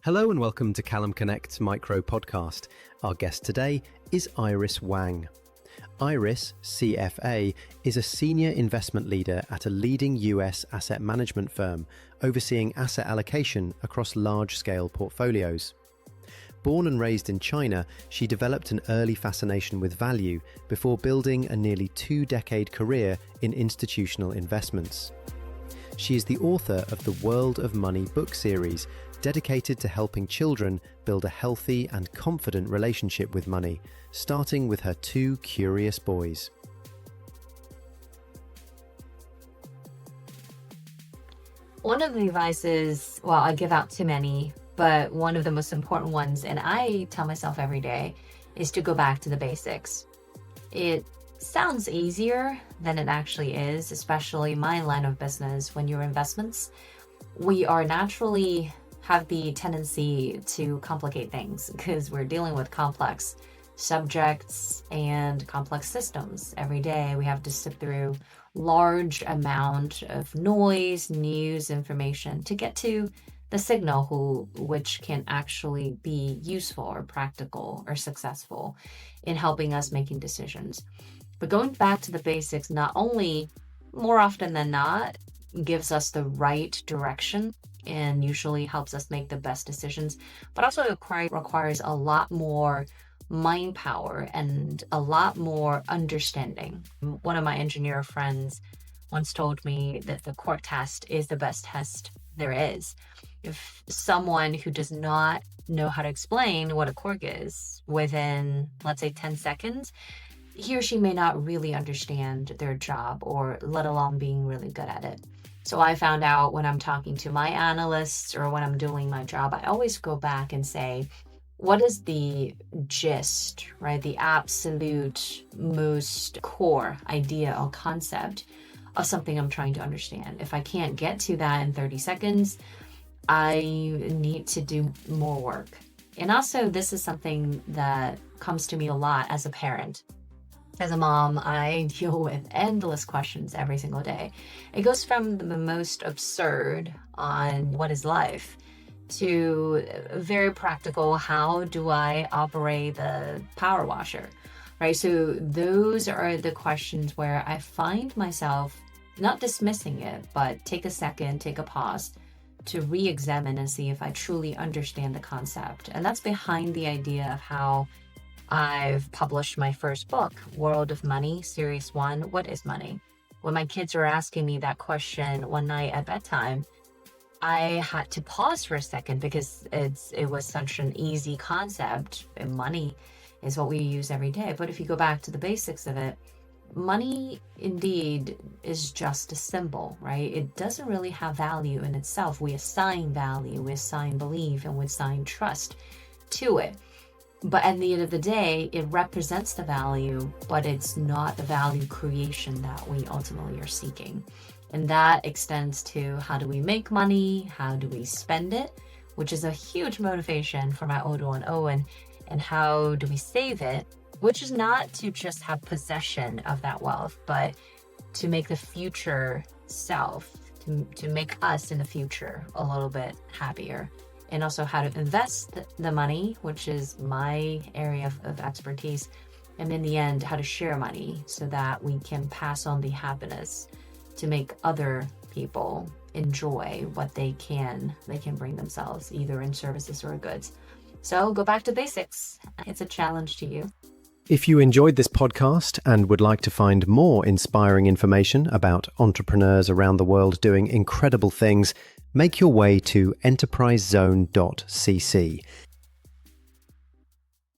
Hello and welcome to Callum Connect's Micro Podcast. Our guest today is Iris Wang. Iris, CFA, is a senior investment leader at a leading US asset management firm, overseeing asset allocation across large-scale portfolios. Born and raised in China, she developed an early fascination with value before building a nearly two-decade career in institutional investments. She is the author of the World of Money book series, dedicated to helping children build a healthy and confident relationship with money, starting with her two curious boys. One of the advices, well, I give out too many, but one of the most important ones, and I tell myself every day, is to go back to the basics. It sounds easier than it actually is, especially my line of business. When you're investments, we are naturally have the tendency to complicate things because we're dealing with complex subjects and complex systems. Every day we have to sift through large amount of noise, news, information to get to the signal which can actually be useful or practical or successful in helping us making decisions. But going back to the basics, not only more often than not gives us the right direction and usually helps us make the best decisions, but also requires a lot more mind power and a lot more understanding. One of my engineer friends once told me that the cork test is the best test there is. If someone who does not know how to explain what a cork is within, let's say, 10 seconds, he or she may not really understand their job, or let alone being really good at it. So I found out when I'm talking to my analysts or when I'm doing my job, I always go back and say, what is the gist, right? The absolute most core idea or concept of something I'm trying to understand. If I can't get to that in 30 seconds, I need to do more work. And also, this is something that comes to me a lot as a parent. As a mom, I deal with endless questions every single day. It goes from the most absurd on what is life to very practical, how do I operate the power washer, right? So those are the questions where I find myself not dismissing it, but take a second, take a pause to re-examine and see if I truly understand the concept. And that's behind the idea of how I've published my first book, World of Money, Series 1, What is Money? When my kids were asking me that question one night at bedtime, I had to pause for a second because it was such an easy concept. And money is what we use every day. But if you go back to the basics of it, money indeed is just a symbol, right? It doesn't really have value in itself. We assign value, we assign belief, and we assign trust to it. But at the end of the day, it represents the value, but it's not the value creation that we ultimately are seeking. And that extends to how do we make money? How do we spend it? Which is a huge motivation for my older one, Owen. And how do we save it? Which is not to just have possession of that wealth, but to make the future self, to make us in the future a little bit happier. And also how to invest the money, which is my area of expertise. And in the end, how to share money so that we can pass on the happiness to make other people enjoy what they can bring themselves, either in services or goods. So go back to basics. It's a challenge to you. If you enjoyed this podcast and would like to find more inspiring information about entrepreneurs around the world doing incredible things, make your way to enterprisezone.cc.